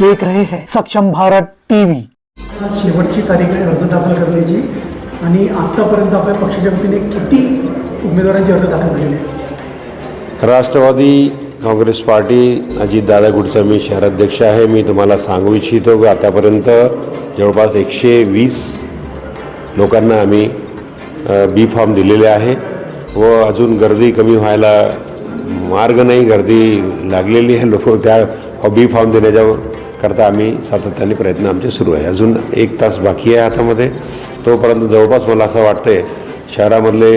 देख रहे हैं सक्षम भारत टीव्ही। शेवटची तारीख आहे अर्ज दाखल करण्याची आणि आतापर्यंत आपल्या पक्षाच्या वतीने किती उमेदवारांचे अर्ज दाखल झालेले आहेत? राष्ट्रवादी काँग्रेस पार्टी अजितदादा गुटचा मी शहराध्यक्ष आहे। मी तुम्हाला सांगू इच्छितो की आतापर्यंत जवळपास 120 लोकांना आम्ही बी फॉर्म दिलेले आहे व अजून गर्दी कमी व्हायला मार्ग नाही, गर्दी लागलेली आहे। लोक त्या बी फॉर्म देण्याच्या करता आम्ही सातत्याने प्रयत्न आमचे सुरू आहे। अजून 1 तास बाकी आहे हातामध्ये, तोपर्यंत जवळपास मला असं वाटतंय शहरामधले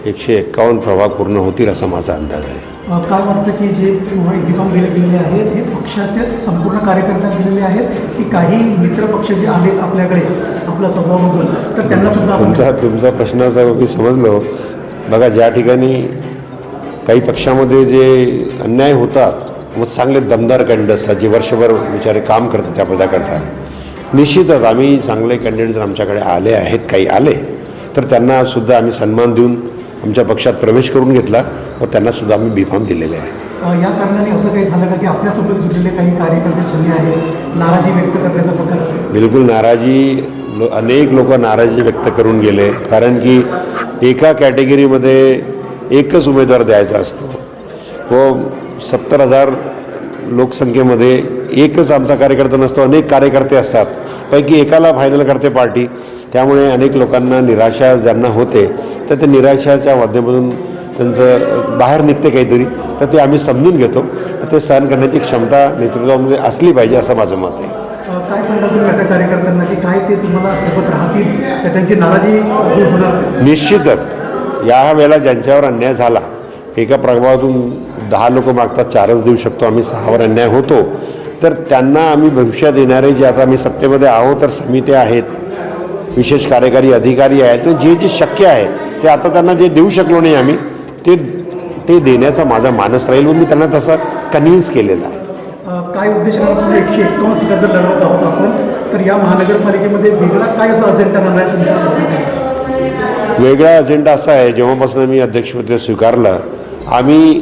151 प्रभाग पूर्ण होतील असा माझा अंदाज आहे। काय वाटतं की जे बी फॉर्म दिले गेलेले आहेत हे पक्षाचे संपूर्ण कार्यकर्त्यांना दिलेले आहेत की काही मित्र पक्ष जे आलेत आपल्याकडे आपला स्वभाव बघून तर त्यांना सुद्धा तुमचा प्रश्नाचा मी समजलो। बघा, ज्या ठिकाणी काही पक्षामध्ये जे अन्याय होतात मग चांगले दमदार कॅन्डिडेट असतात जे वर्षभर बिचारे काम करतात त्या पदाकरता, निश्चितच आम्ही चांगले कॅन्डिडेट जर आमच्याकडे आले आहेत, काही आले तर त्यांनासुद्धा आम्ही सन्मान देऊन आमच्या पक्षात प्रवेश करून घेतला व त्यांनासुद्धा आम्ही बी फॉर्म दिलेले आहे। या कारणाने असं काही झालं का की आपल्यासोबत जुळलेले काही कार्यकर्ते जुने आहेत, नाराजी व्यक्त करण्याचा प्रकार? बिलकुल नाराजी, अनेक लोक नाराजी व्यक्त करून गेले, कारण की एका कॅटेगरीमध्ये एकच उमेदवार द्यायचा असतो व 70,000 लोकसंख्येमध्ये एकच आमचा कार्यकर्ता नसतो, अनेक कार्यकर्ते असतात, पैकी एकाला फायनल करते पार्टी। त्यामुळे अनेक लोकांना निराशा ज्यांना होते तर ते निराशाच्या माध्यमातून त्यांचं बाहेर निघते काहीतरी, तर ते आम्ही समजून घेतो। ते सहन करण्याची क्षमता नेतृत्वामध्ये असली पाहिजे असं माझं मत आहे। काय सांगा तुम्ही अशा कार्यकर्त्यांना की काय ते तुम्हाला सोबत राहतील तर त्यांची नाराजी दूर होणार? निश्चितच या वेळेला ज्यांच्यावर अन्याय झाला, एका प्रभागातून 10 लोक मागतात, 4च देऊ शकतो आम्ही, 6वर अन्याय होतो, तर त्यांना आम्ही भविष्यात येणारे जे आता आम्ही सत्तेमध्ये आहोत तर समित्या आहेत, विशेष कार्यकारी अधिकारी आहेत, तर जे जे शक्य आहे ते आता त्यांना जे देऊ शकलो नाही आम्ही ते देण्याचा माझा मानस राहील व मी त्यांना तसं कन्व्हिन्स केलेलं आहे। काय उद्देशाने तुम्ही 151 सीटा जर लढवत आहोत आपण, तर या महानगरपालिकेमध्ये वेगळा काय असा अजेंडा राहणार आहे तुमच्या? वेगळा अजेंडा असा आहे, जेव्हापासून मी अध्यक्षपद स्वीकारलं, आम्ही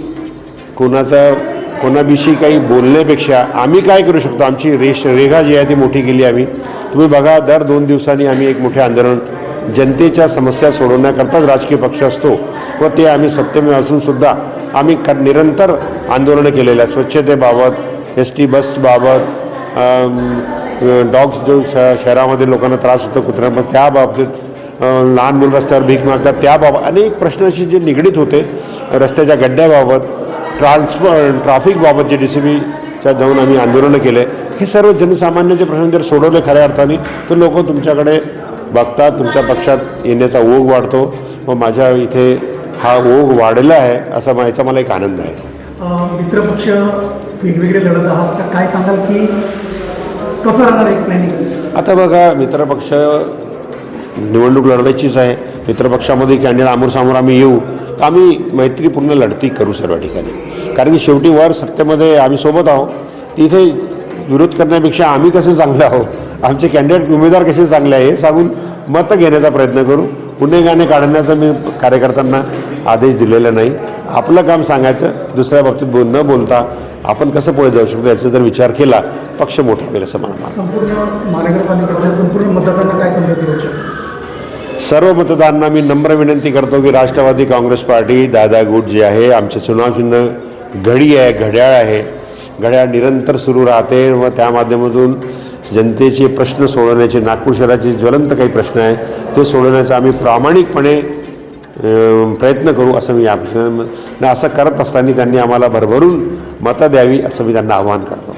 कोणाविषयी काही बोलण्यापेक्षा आम्ही काय करू शकतो, आमची रेखा जी आहे ती मोठी केली आम्ही। तुम्ही बघा, दर 2 दिवसांनी आम्ही एक मोठे आंदोलन जनतेच्या समस्या सोडवण्याकरताच राजकीय पक्ष असतो व ते आम्ही सत्तेमध्ये असूनसुद्धा आम्ही निरंतर आंदोलनं केलेलं आहे। स्वच्छतेबाबत, ST बसबाबत, डॉग्स जो शहरामध्ये लोकांना त्रास होतो कुत्र्यांपासून त्याबाबतीत, लहान मुलं रस्त्यावर भीक मागतात त्याबाबत, अनेक प्रश्नाशी जे निगडीत होते, रस्त्याच्या गड्ड्याबाबत, ट्रॅफिकबाबत जे DCBच्या जाऊन आम्ही आंदोलनं केले, हे सर्व जनसामान्यांचे प्रश्न जर सोडवले खऱ्या अर्थाने तर लोक तुमच्याकडे बघतात, तुमच्या पक्षात येण्याचा ओघ वाढतो व माझ्या इथे हा ओघ वाढलेला आहे असा याचा मला एक आनंद आहे। मित्रपक्ष वेगवेगळे लढत आहात तर काय सांगाल की कसं राहणार एक प्लॅनिंग? आता बघा, मित्रपक्ष निवडणूक लढवायचीच आहे, मित्रपक्षामध्ये कॅन्डिडेट आमोरसमोर आम्ही येऊ तर आम्ही मैत्रीपूर्ण लढती करू सर्व ठिकाणी, कारण की शेवटी वर सत्तेमध्ये आम्ही सोबत आहोत, तिथे विरोध करण्यापेक्षा आम्ही कसे चांगले आहोत, आमचे कॅन्डिडेट उमेदवार कसे चांगले आहे हे सांगून मतं घेण्याचा प्रयत्न करू। गुन्हेगाने काढण्याचा मी कार्यकर्त्यांना आदेश दिलेला नाही। आपलं काम सांगायचं, दुसऱ्या बाबतीत न बोलता आपण कसं पुढे जाऊ शकतो याचा जर विचार केला, पक्ष मोठा होईल असं मला वाटतं। संपूर्ण महानगरपालिकेच्या संपूर्ण मतदारांना काय संदेश देऊ शकतो? सर्व मतदारांना मी नम्र विनंती करतो की राष्ट्रवादी काँग्रेस पार्टी दादा गुट जे आहे, आमचे चुनाव चिन्ह घडी आहे, घड्याळ आहे, घड्याळ निरंतर सुरू राहते व त्या माध्यमातून जनतेचे प्रश्न सोडवण्याचे, नागपूर शहराचे ज्वलंत काही प्रश्न आहे ते सोडवण्याचा आम्ही प्रामाणिकपणे प्रयत्न करू असं मी असं करत असताना त्यांनी आम्हाला भरभरून मतं द्यावी असं मी त्यांना आवाहन करतो।